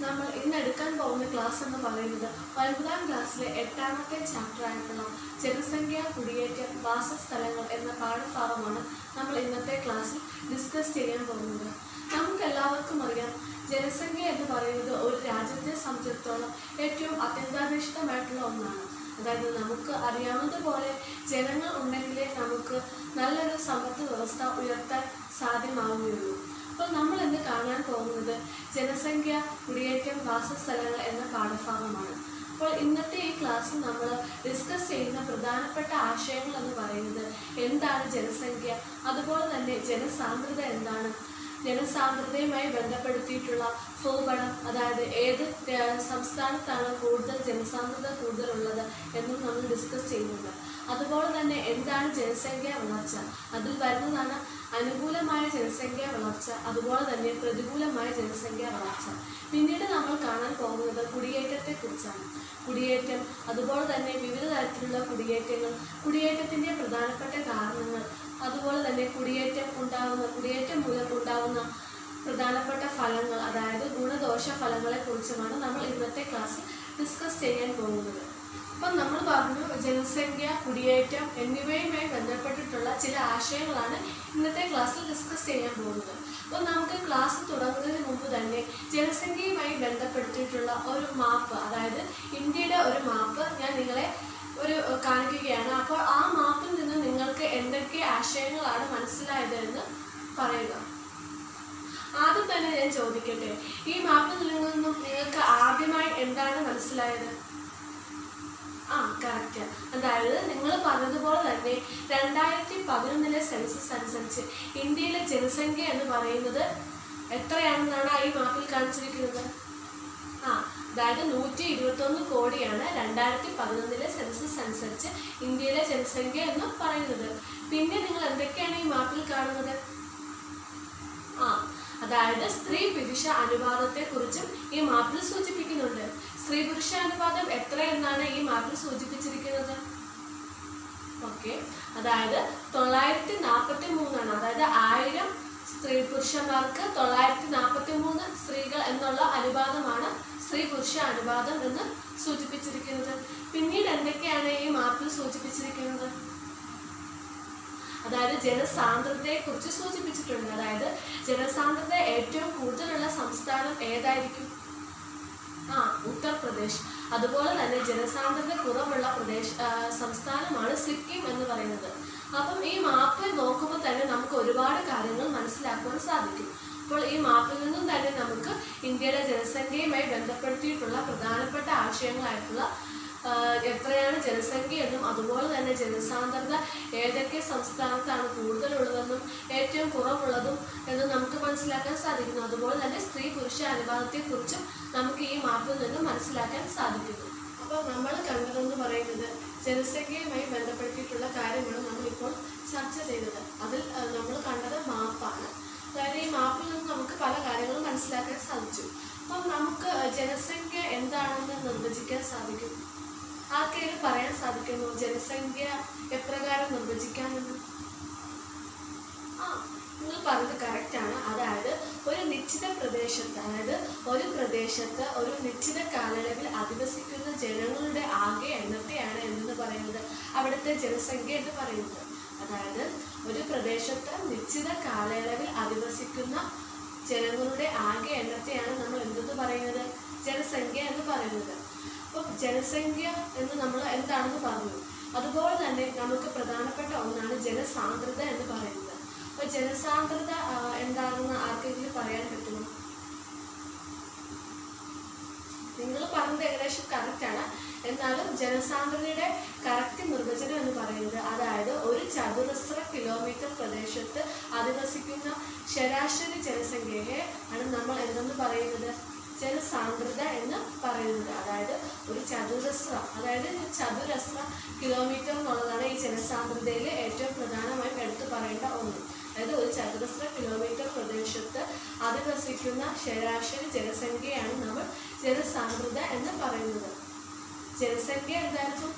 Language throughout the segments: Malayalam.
നമ്മൾ ഇന്ന് എടുക്കാൻ പോകുന്ന ക്ലാസ് എന്ന് പറയുന്നത് 9ാം ക്ലാസ്സിലെ 8ാമത്തെ ചാപ്റ്റർ ആയിട്ടുള്ള ജനസംഖ്യ, കുടിയേറ്റം, വാസസ്ഥലങ്ങൾ എന്ന പാഠഭാഗമാണ് നമ്മൾ ഇന്നത്തെ ക്ലാസ്സിൽ ഡിസ്കസ് ചെയ്യാൻ പോകുന്നത്. നമുക്കെല്ലാവർക്കും അറിയാം, ജനസംഖ്യ എന്ന് പറയുന്നത് ഒരു രാജ്യത്തെ സംബന്ധിച്ചിടത്തോളം ഏറ്റവും അത്യന്താപേക്ഷിതമായിട്ടുള്ള ഒന്നാണ്. അതായത് നമുക്ക് അറിയാവുന്നതുപോലെ ജനങ്ങൾ ഉണ്ടെങ്കിലേ നമുക്ക് നല്ലൊരു സമ്പദ് വ്യവസ്ഥ ഉയർത്താൻ സാധ്യമാവുകയുള്ളൂ. അപ്പോൾ നമ്മൾ ഇന്ന് കാണാൻ പോകുന്നത് ജനസംഖ്യ, കുടിയേറ്റം, വാസസ്ഥലങ്ങൾ എന്ന പാഠഭാഗമാണ്. അപ്പോൾ ഇന്നത്തെ ഈ ക്ലാസ്സിൽ നമ്മൾ ഡിസ്കസ് ചെയ്യുന്ന പ്രധാനപ്പെട്ട ആശയങ്ങൾ എന്ന് പറയുന്നത് എന്താണ് ജനസംഖ്യ, അതുപോലെ തന്നെ ജനസാന്ദ്രത എന്താണ്, ജനസാന്ദ്രതയുമായി ബന്ധപ്പെടുത്തിയിട്ടുള്ള ഭൂപടം, അതായത് ഏത് സംസ്ഥാനത്താണ് കൂടുതൽ ജനസാന്ദ്രത കൂടുതലുള്ളത് എന്നും നമ്മൾ ഡിസ്കസ് ചെയ്യുന്നുണ്ട്. അതുപോലെ തന്നെ എന്താണ് ജനസംഖ്യാ വളർച്ച, അതിൽ വരുന്നതാണ് അനുകൂലമായ ജനസംഖ്യാ വളർച്ച, അതുപോലെ തന്നെ പ്രതികൂലമായ ജനസംഖ്യാ വളർച്ച. പിന്നീട് നമ്മൾ കാണാൻ പോകുന്നത് കുടിയേറ്റത്തെക്കുറിച്ചാണ്. കുടിയേറ്റം, അതുപോലെ തന്നെ വിവിധ തരത്തിലുള്ള കുടിയേറ്റങ്ങൾ, കുടിയേറ്റത്തിൻ്റെ പ്രധാനപ്പെട്ട കാരണങ്ങൾ, അതുപോലെ തന്നെ കുടിയേറ്റം മൂലം ഉണ്ടാകുന്ന പ്രധാനപ്പെട്ട ഫലങ്ങൾ, അതായത് ഗുണദോഷ ഫലങ്ങളെ കുറിച്ചുമാണ് നമ്മൾ ഇന്നത്തെ ക്ലാസ്സിൽ ഡിസ്കസ് ചെയ്യാൻ പോകുന്നത്. അപ്പം നമ്മൾ പറഞ്ഞു, ജനസംഖ്യ, കുടിയേറ്റം എന്നിവയുമായി ബന്ധപ്പെട്ടിട്ടുള്ള ചില ആശയങ്ങളാണ് ഇന്നത്തെ ക്ലാസ്സിൽ ഡിസ്കസ് ചെയ്യാൻ പോകുന്നത്. അപ്പോൾ നമുക്ക് ക്ലാസ് തുടങ്ങുന്നതിന് മുമ്പ് തന്നെ ജനസംഖ്യയുമായി ബന്ധപ്പെടുത്തിയിട്ടുള്ള ഒരു മാപ്പ്, അതായത് ഇന്ത്യയുടെ ഒരു മാപ്പ് ഞാൻ നിങ്ങളെ കാണിക്കുകയാണ്. അപ്പോൾ ആ മാപ്പിൽ നിന്ന് നിങ്ങൾക്ക് എന്തൊക്കെ ആശയങ്ങളാണ് മനസ്സിലായതെന്ന് പറയുക. ആദ്യം തന്നെ ഞാൻ ചോദിക്കട്ടെ, ഈ മാപ്പിൽ നിന്നും നിങ്ങൾക്ക് ആദ്യമായി എന്താണ് മനസ്സിലായത്? കറക്റ്റ്. അതായത് നിങ്ങൾ പറഞ്ഞതുപോലെ തന്നെ 2011 സെൻസസ് അനുസരിച്ച് ഇന്ത്യയിലെ ജനസംഖ്യ എന്ന് പറയുന്നത് എത്രയാണെന്നാണ് ഈ മാപ്പിൽ കാണിച്ചിരിക്കുന്നത്? അതായത് 121 കോടിയാണ് 2011 സെൻസസ് അനുസരിച്ച് ഇന്ത്യയിലെ ജനസംഖ്യ എന്ന് പറയുന്നത്. പിന്നെ നിങ്ങൾ എന്തൊക്കെയാണ് ഈ മാപ്പിൽ കാണുന്നത്? അതായത് സ്ത്രീ പുരുഷ അനുപാതത്തെ കുറിച്ചും ഈ മാപ്പിൽ സൂചിപ്പിക്കുന്നുണ്ട്. സ്ത്രീ പുരുഷ അനുപാതം എത്ര എന്നാണ് ഈ മാപ്പിൽ സൂചിപ്പിച്ചിരിക്കുന്നത്? ഓക്കെ, അതായത് 943 ആണ്. അതായത് 1000 സ്ത്രീ പുരുഷന്മാർക്ക് 943 സ്ത്രീകൾ എന്നുള്ള അനുപാതമാണ് സ്ത്രീ പുരുഷ അനുപാതം എന്ന് സൂചിപ്പിച്ചിരിക്കുന്നത്. പിന്നീട് എന്തൊക്കെയാണ് ഈ മാപ്പിൽ സൂചിപ്പിച്ചിരിക്കുന്നത്? അതായത് ജനസാന്ദ്രതയെ കുറിച്ച് സൂചിപ്പിച്ചിട്ടുണ്ട്. അതായത് ജനസാന്ദ്രത ഏറ്റവും കൂടുതലുള്ള സംസ്ഥാനം ഏതായിരിക്കും? ഉത്തർപ്രദേശ്. അതുപോലെ തന്നെ ജനസാന്ദ്രത കുറവുള്ള സംസ്ഥാനമാണ് സിക്കിം എന്ന് പറയുന്നത്. അപ്പം ഈ മാപ്പ് നോക്കുമ്പോൾ തന്നെ നമുക്ക് ഒരുപാട് കാര്യങ്ങൾ മനസ്സിലാക്കുവാൻ സാധിക്കും. അപ്പോൾ ഈ മാപ്പിൽ നിന്നും തന്നെ നമുക്ക് ഇന്ത്യയുടെ ജനസംഖ്യയുമായി ബന്ധപ്പെടുത്തിയിട്ടുള്ള പ്രധാനപ്പെട്ട ആശയങ്ങളായിട്ടുള്ള എത്രയാണ് ജനസംഖ്യ എന്നും, അതുപോലെ തന്നെ ജനസാന്ദ്രത ഏതൊക്കെ സംസ്ഥാനത്താണ് കൂടുതലുള്ളതെന്നും ഏറ്റവും കുറവുള്ളതും എന്നും നമുക്ക് മനസ്സിലാക്കാൻ സാധിക്കുന്നു. അതുപോലെ തന്നെ സ്ത്രീ പുരുഷ അനുപാതത്തെക്കുറിച്ചും നമുക്ക് ഈ മാപ്പിൽ നിന്ന് മനസ്സിലാക്കാൻ സാധിക്കുന്നു. അപ്പോൾ നമ്മൾ കണ്ടതെന്ന് പറയുന്നത് ജനസംഖ്യയുമായി ബന്ധപ്പെടുത്തിയിട്ടുള്ള കാര്യമാണ് നമ്മളിപ്പോൾ ചർച്ച ചെയ്തത്. അതിൽ നമ്മൾ കണ്ടത് മാപ്പാണ്. അതായത് ഈ മാപ്പിൽ നിന്ന് നമുക്ക് പല കാര്യങ്ങളും മനസ്സിലാക്കാൻ സാധിച്ചു. അപ്പം നമുക്ക് ജനസംഖ്യ എന്താണെന്ന് നിർവചിക്കാൻ സാധിക്കും. ആർക്കെങ്കിലും പറയാൻ സാധിക്കുമോ ജനസംഖ്യ എപ്രകാരം നിർവചിക്കാമെന്ന്? നിങ്ങൾ പറഞ്ഞത് കറക്റ്റാണ്. അതായത് ഒരു നിശ്ചിത പ്രദേശത്ത്, അതായത് ഒരു പ്രദേശത്ത് ഒരു നിശ്ചിത കാലയളവിൽ അധിവസിക്കുന്ന ജനങ്ങളുടെ ആകെ എണ്ണത്തെയാണ് എന്തെന്ന് പറയുന്നത് അവിടുത്തെ ജനസംഖ്യ എന്ന് പറയുന്നത്. അതായത് ഒരു പ്രദേശത്ത് നിശ്ചിത കാലയളവിൽ അധിവസിക്കുന്ന ജനങ്ങളുടെ ആകെ എണ്ണത്തെയാണ് നമ്മൾ എന്തെന്ന് പറയുന്നത്? ജനസംഖ്യ എന്ന് പറയുന്നത്. അപ്പോൾ ജനസംഖ്യ എന്ന് നമ്മൾ എന്താണെന്ന് പറഞ്ഞു. അതുപോലെ തന്നെ നമുക്ക് പ്രധാനപ്പെട്ട ഒന്നാണ് ജനസാന്ദ്രത എന്ന് പറയുന്നത്. അപ്പോൾ ജനസാന്ദ്രത എന്താണെന്ന് ആർക്കെങ്കിലും പറയാൻ പറ്റുമോ? നിങ്ങൾ പറഞ്ഞത് ഏകദേശം കറക്റ്റാണ്. എന്നാലും ജനസാന്ദ്രതയുടെ കറക്റ്റ് നിർവചനം എന്ന് പറയുന്നത്, അതായത് ഒരു ചതുരശ്ര കിലോമീറ്റർ പ്രദേശത്ത് അധിവസിക്കുന്ന ശരാശരി ജനസംഖ്യയെ ആണ് നമ്മൾ എന്തെന്ന് പറയുന്നത്? ജനസാന്ദ്രത എന്ന് പറയുന്നത്. അതായത് ഒരു ചതുരശ്ര കിലോമീറ്റർ എന്നുള്ളതാണ് ഈ ജനസാന്ദ്രതയിൽ ഏറ്റവും പ്രധാനമായും എടുത്തു പറയേണ്ട ഒന്ന്. അതായത് ഒരു ചതുരശ്ര കിലോമീറ്റർ പ്രദേശത്ത് അധിവസിക്കുന്ന ശരാശരി ജനസംഖ്യയാണ് നമ്മൾ ജനസാന്ദ്രത എന്ന് പറയുന്നത്. ജനസംഖ്യ എന്തായിരുന്നു?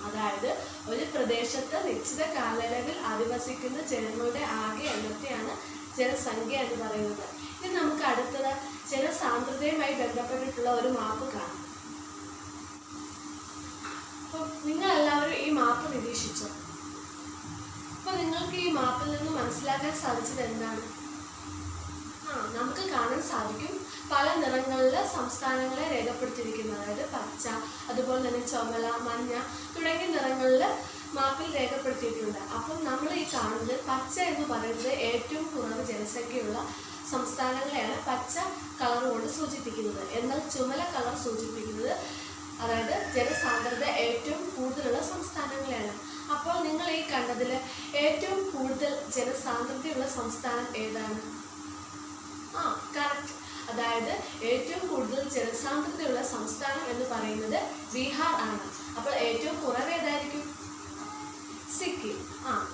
അതായത് ഒരു പ്രദേശത്ത് നിശ്ചിത കാലയളവിൽ അധിവസിക്കുന്ന ജനങ്ങളുടെ ആകെ എണ്ണത്തെയാണ് ജനസംഖ്യ എന്ന് പറയുന്നത്. ഇനി നമുക്ക് അടുത്തത് ജനസാന്ദ്രതയുമായി ബന്ധപ്പെട്ടിട്ടുള്ള ഒരു മാപ്പ് കാണാം. അപ്പോൾ നിങ്ങളെല്ലാവരും ഈ മാപ്പ് നിരീക്ഷിച്ചോ? അപ്പോൾ നിങ്ങൾക്ക് ഈ മാപ്പിൽ നിന്ന് മനസ്സിലാക്കാൻ സാധിച്ചത് എന്താണ്? നമുക്ക് കാണാൻ സാധിക്കും പല നിറങ്ങളിൽ സംസ്ഥാനങ്ങളെ രേഖപ്പെടുത്തിയിരിക്കുന്നു. അതായത് പച്ച, അതുപോലെ തന്നെ ചുമല, മഞ്ഞ തുടങ്ങിയ നിറങ്ങളിൽ മാപ്പിൽ രേഖപ്പെടുത്തിയിട്ടുണ്ട്. അപ്പം നമ്മൾ ഈ കാണുന്നത് പച്ച എന്ന് പറയുന്നത് ഏറ്റവും കുറവ് ജനസംഖ്യയുള്ള സംസ്ഥാനങ്ങളെയാണ് പച്ച കളർ കൊണ്ട് സൂചിപ്പിക്കുന്നത്. എന്നാൽ ചുമല കളർ സൂചിപ്പിക്കുന്നത് അതായത് ജനസാന്ദ്രത ഏറ്റവും കൂടുതലുള്ള സംസ്ഥാനങ്ങളെയാണ്. അപ്പോൾ നിങ്ങൾ ഈ കണ്ടതിൽ ഏറ്റവും കൂടുതൽ ജനസാന്ദ്രതയുള്ള സംസ്ഥാനം ഏതാണ്? കറക്റ്റ്. അതായത് ഏറ്റവും കൂടുതൽ ജനസാന്ദ്രതയുള്ള സംസ്ഥാനം എന്ന് പറയുന്നത് ബീഹാർ ആണ്. അപ്പോൾ ഏറ്റവും കുറവ് ഏതായിരിക്കും? സിക്കിം.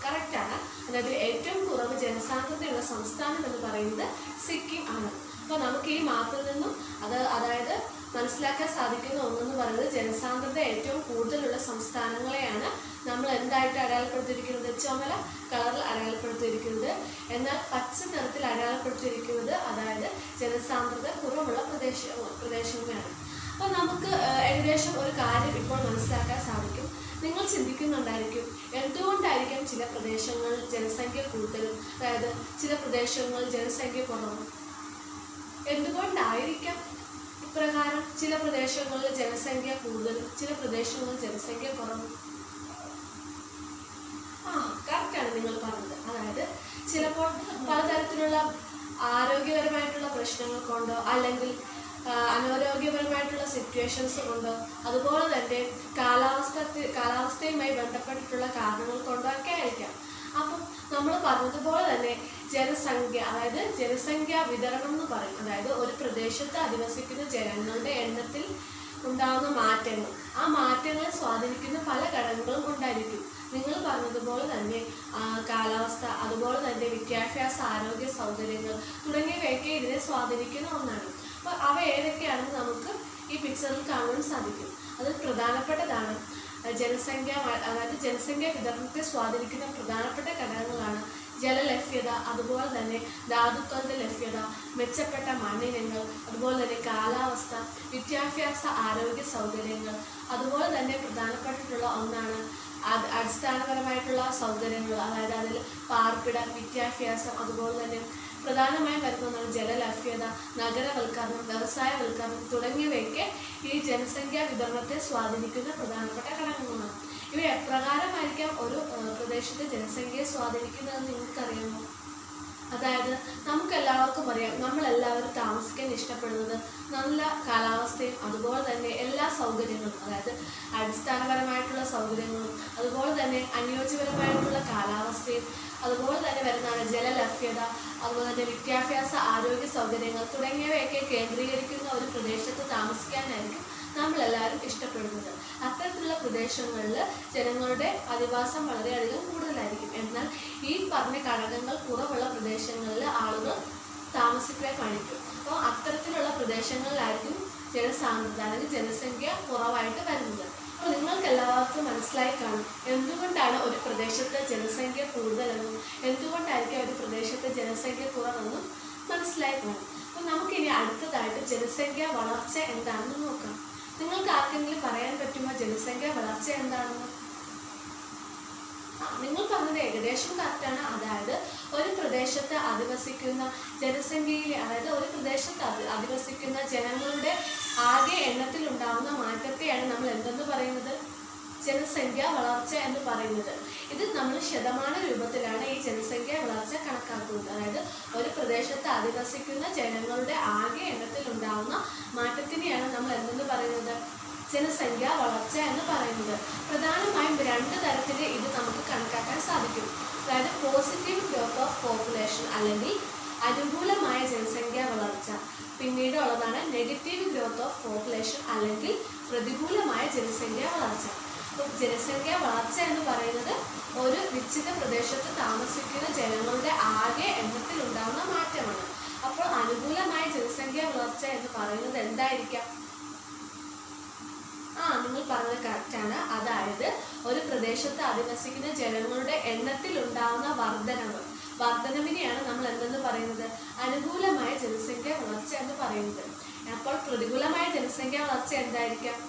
കറക്റ്റാണ്. അതായത് ഏറ്റവും കുറവ് ജനസാന്ദ്രതയുള്ള സംസ്ഥാനം എന്ന് പറയുന്നത് സിക്കിം ആണ്. അപ്പോൾ നമുക്ക് ഈ മാപ്പിൽ നിന്നും അതായത് മനസ്സിലാക്കാൻ സാധിക്കുന്ന ഒന്നെന്ന് പറയുന്നത് ജനസാന്ദ്രത ഏറ്റവും കൂടുതലുള്ള സംസ്ഥാനങ്ങളെയാണ് നമ്മൾ എന്തായിട്ട് അടയാളപ്പെടുത്തിയിരിക്കുന്നത്? ചുമല കളറിൽ അടയാളപ്പെടുത്തിയിരിക്കുന്നത്. എന്നാൽ പച്ച നിറത്തിൽ അടയാളപ്പെടുത്തിയിരിക്കുന്നത് അതായത് ജനസാന്ദ്രത കുറവുള്ള പ്രദേശങ്ങളാണ്. അപ്പോൾ നമുക്ക് ഏകദേശം ഒരു കാര്യം ഇപ്പോൾ മനസ്സിലാക്കാൻ സാധിക്കും. നിങ്ങൾ ചിന്തിക്കുന്നുണ്ടായിരിക്കും എന്തുകൊണ്ടായിരിക്കും ചില പ്രദേശങ്ങളിൽ ജനസംഖ്യ കൂടുതലും അതായത് ചില പ്രദേശങ്ങളിൽ ജനസംഖ്യ കുറവും? എന്തുകൊണ്ടായിരിക്കാം ഇപ്രകാരം ചില പ്രദേശങ്ങളിൽ ജനസംഖ്യ കൂടുതലും ചില പ്രദേശങ്ങളിൽ ജനസംഖ്യ കുറവും? കറക്റ്റാണ് നിങ്ങൾ പറഞ്ഞത്. അതായത് ചിലപ്പോൾ പലതരത്തിലുള്ള ആരോഗ്യപരമായിട്ടുള്ള പ്രശ്നങ്ങൾ കൊണ്ടോ അല്ലെങ്കിൽ അനാരോഗ്യപരമായിട്ടുള്ള സിറ്റുവേഷൻസ് കൊണ്ടോ അതുപോലെ തന്നെ കാലാവസ്ഥയുമായി ബന്ധപ്പെട്ടിട്ടുള്ള കാരണങ്ങൾ കൊണ്ടോ ഒക്കെ ആയിരിക്കാം. അപ്പം നമ്മൾ പറഞ്ഞതുപോലെ തന്നെ ജനസംഖ്യ അതായത് ജനസംഖ്യാ വിതരണം എന്ന് പറയും. അതായത് ഒരു പ്രദേശത്ത് അധിവസിക്കുന്ന ജനങ്ങളുടെ എണ്ണത്തിൽ ഉണ്ടാകുന്ന മാറ്റങ്ങൾ, ആ മാറ്റങ്ങളെ സ്വാധീനിക്കുന്ന പല ഘടകങ്ങളും ഉണ്ടായിരിക്കും. നിങ്ങൾ പറഞ്ഞതുപോലെ തന്നെ കാലാവസ്ഥ, അതുപോലെ തന്നെ വിദ്യാഭ്യാസ, ആരോഗ്യ സൗകര്യങ്ങൾ തുടങ്ങിയവയൊക്കെ ഇതിനെ സ്വാധീനിക്കുന്ന ഒന്നാണ്. അപ്പോൾ അവ ഏതൊക്കെയാണെന്ന് നമുക്ക് ഈ പിക്ചറിൽ കാണാൻ സാധിക്കും. അതിൽ പ്രധാനപ്പെട്ടതാണ് അതായത് ജനസംഖ്യാ വിതരണത്തെ സ്വാധീനിക്കുന്ന പ്രധാനപ്പെട്ട ഘടകങ്ങളാണ് ജലലഭ്യത, അതുപോലെ തന്നെ ധാതുക്കളുടെ ലഭ്യത, മെച്ചപ്പെട്ട മണ്ണിനങ്ങൾ, അതുപോലെ തന്നെ കാലാവസ്ഥ, വിദ്യാഭ്യാസ, ആരോഗ്യ സൗകര്യങ്ങൾ, അതുപോലെ തന്നെ പ്രധാനപ്പെട്ടിട്ടുള്ള ഒന്നാണ് അടിസ്ഥാനപരമായിട്ടുള്ള സൗകര്യങ്ങൾ. അതായത് അതിൽ പാർപ്പിടം, വിദ്യാഭ്യാസം, അതുപോലെ തന്നെ പ്രധാനമായും വരുന്നതാണ് ജലലഭ്യത, നഗരവൽക്കരണം, വ്യവസായവൽക്കരണം തുടങ്ങിയവയൊക്കെ ഈ ജനസംഖ്യാ വിതരണത്തെ സ്വാധീനിക്കുന്ന പ്രധാനപ്പെട്ട ഘടകങ്ങളാണ്. ഇവ എപ്രകാരമായിരിക്കാം ഒരു പ്രദേശത്തെ ജനസംഖ്യയെ സ്വാധീനിക്കുന്നതെന്ന് നിങ്ങൾക്കറിയാമോ? അതായത് നമുക്കെല്ലാവർക്കും അറിയാം, നമ്മളെല്ലാവരും താമസിക്കാൻ ഇഷ്ടപ്പെടുന്നത് നല്ല കാലാവസ്ഥയും അതുപോലെ തന്നെ എല്ലാ സൗകര്യങ്ങളും, അതായത് അടിസ്ഥാനപരമായിട്ടുള്ള സൗകര്യങ്ങളും അതുപോലെ തന്നെ അനുയോജ്യപരമായിട്ടുള്ള കാലാവസ്ഥയും അതുപോലെ തന്നെ വരുന്നതാണ് ജലലഭ്യത, അതുപോലെ തന്നെ വിദ്യാഭ്യാസ, ആരോഗ്യ സൗകര്യങ്ങൾ തുടങ്ങിയവയൊക്കെ കേന്ദ്രീകരിക്കുന്ന ഒരു പ്രദേശത്ത് താമസിക്കാനായിരിക്കും നമ്മളെല്ലാവരും ഇഷ്ടപ്പെടുന്നത്. അത്തരത്തിലുള്ള പ്രദേശങ്ങളിൽ ജനങ്ങളുടെ അധിവാസം വളരെയധികം കൂടുതലായിരിക്കും. എന്നാൽ ഈ പറഞ്ഞ ഘടകങ്ങൾ കുറവുള്ള പ്രദേശങ്ങളിൽ ആളുകൾ താമസിക്കാൻ പഠിക്കും. അപ്പോൾ അത്തരത്തിലുള്ള പ്രദേശങ്ങളിലായിരിക്കും ജനസാന്ദ്രത അല്ലെങ്കിൽ ജനസംഖ്യ കുറവായിട്ട് വരുന്നത്. അപ്പോൾ നിങ്ങൾക്ക് എല്ലാവർക്കും മനസ്സിലായി കാണും എന്തുകൊണ്ടാണ് ഒരു പ്രദേശത്തെ ജനസംഖ്യ കൂടുതലെന്നും എന്തുകൊണ്ടായിരിക്കും ഒരു പ്രദേശത്തെ ജനസംഖ്യ കുറവെന്നും മനസ്സിലായി കാണും. അപ്പോൾ നമുക്കിനി അടുത്തതായിട്ട് ജനസംഖ്യ വളർച്ച എന്താണെന്ന് നോക്കാം. നിങ്ങൾക്ക് ആർക്കെങ്കിലും പറയാൻ പറ്റുമോ ജനസംഖ്യ വളർച്ച എന്താണെന്ന്? നിങ്ങൾ പറഞ്ഞത് ഏകദേശം കറക്റ്റാണ്. അതായത് ഒരു പ്രദേശത്ത് അധിവസിക്കുന്ന ജനസംഖ്യയിലെ അതായത് ഒരു പ്രദേശത്ത് അധിവസിക്കുന്ന ജനങ്ങളുടെ ആകെ എണ്ണത്തിൽ ഉണ്ടാകുന്ന മാറ്റത്തെയാണ് നമ്മൾ എന്തെന്ന് പറയുന്നത്? ജനസംഖ്യ വളർച്ച എന്ന് പറയുന്നത്. ഇത് നമ്മൾ ശതമാന രൂപത്തിലാണ് ഈ ജനസംഖ്യ വളർച്ച കണക്കാക്കുന്നത്. അതായത് ഒരു പ്രദേശത്ത് അധിവസിക്കുന്ന ജനങ്ങളുടെ ആകെ എണ്ണത്തിൽ ഉണ്ടാകുന്ന മാറ്റത്തിനെയാണ് നമ്മൾ എന്തെന്ന് പറയുന്നത്? ജനസംഖ്യ വളർച്ച എന്ന് പറയുന്നത്. പ്രധാനമായും രണ്ട് തരത്തിൽ ഇത് നമുക്ക് കണക്കാക്കാൻ സാധിക്കും. അതായത് പോസിറ്റീവ് ഗ്രോത്ത് ഓഫ് പോപ്പുലേഷൻ അല്ലെങ്കിൽ അനുകൂലമായ ജനസംഖ്യാ വളർച്ച, പിന്നീട് ഉള്ളതാണ് നെഗറ്റീവ് ഗ്രോത്ത് ഓഫ് പോപ്പുലേഷൻ അല്ലെങ്കിൽ പ്രതികൂലമായ ജനസംഖ്യാ വളർച്ച. അപ്പോൾ ജനസംഖ്യാ വളർച്ച എന്ന് പറയുന്നത് ഒരു നിശ്ചിത പ്രദേശത്ത് താമസിക്കുന്ന ജനങ്ങളുടെ ആകെ എണ്ണത്തിൽ ഉണ്ടാകുന്ന മാറ്റമാണ്. അപ്പോൾ അനുകൂലമായ ജനസംഖ്യാ വളർച്ച എന്ന് പറയുന്നത് എന്തായിരിക്കാം? നിങ്ങൾ പറഞ്ഞത് കറക്റ്റാണ്. അതായത് ഒരു പ്രദേശത്ത് അധിവസിക്കുന്ന ജനങ്ങളുടെ എണ്ണത്തിൽ ഉണ്ടാവുന്ന വർധനവിനെയാണ് നമ്മൾ എന്തെന്ന് പറയുന്നത്? അനുകൂലമായ ജനസംഖ്യ വളർച്ച എന്ന് പറയുന്നത്. അപ്പോൾ പ്രതികൂലമായ ജനസംഖ്യ വളർച്ച എന്തായിരിക്കാം?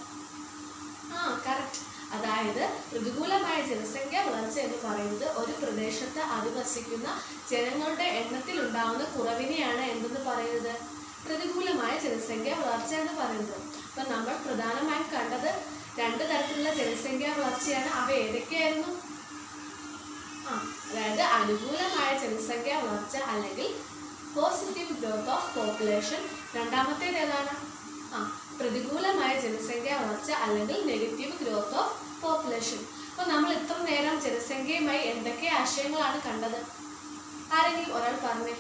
കറക്റ്റ്. അതായത് പ്രതികൂലമായ ജനസംഖ്യ വളർച്ച എന്ന് പറയുന്നത് ഒരു പ്രദേശത്ത് അധിവസിക്കുന്ന ജനങ്ങളുടെ എണ്ണത്തിൽ ഉണ്ടാവുന്ന കുറവിനെയാണ് എന്തെന്ന് പറയുന്നത്? പ്രതികൂലമായ ജനസംഖ്യ വളർച്ച എന്ന് പറയുന്നത്. അപ്പൊ നമ്മൾ പ്രധാനമായും കണ്ടത് 2 തരത്തിലുള്ള ജനസംഖ്യാ വളർച്ചയാണ്. അവ ഏതൊക്കെയായിരുന്നു? അതായത് അനുകൂലമായ ജനസംഖ്യാ വളർച്ച അല്ലെങ്കിൽ പോസിറ്റീവ് ഗ്രോത്ത് ഓഫ് പോപ്പുലേഷൻ. രണ്ടാമത്തേത് ഏതാണ്? പ്രതികൂലമായ ജനസംഖ്യാ വളർച്ച അല്ലെങ്കിൽ നെഗറ്റീവ് ഗ്രോത്ത് ഓഫ് പോപ്പുലേഷൻ. അപ്പോൾ നമ്മൾ ഇത്ര നേരം ജനസംഖ്യയുമായി എന്തൊക്കെ ആശയങ്ങളാണ് കണ്ടത്? ആരെങ്കിലും ഒരാൾ പറഞ്ഞേ.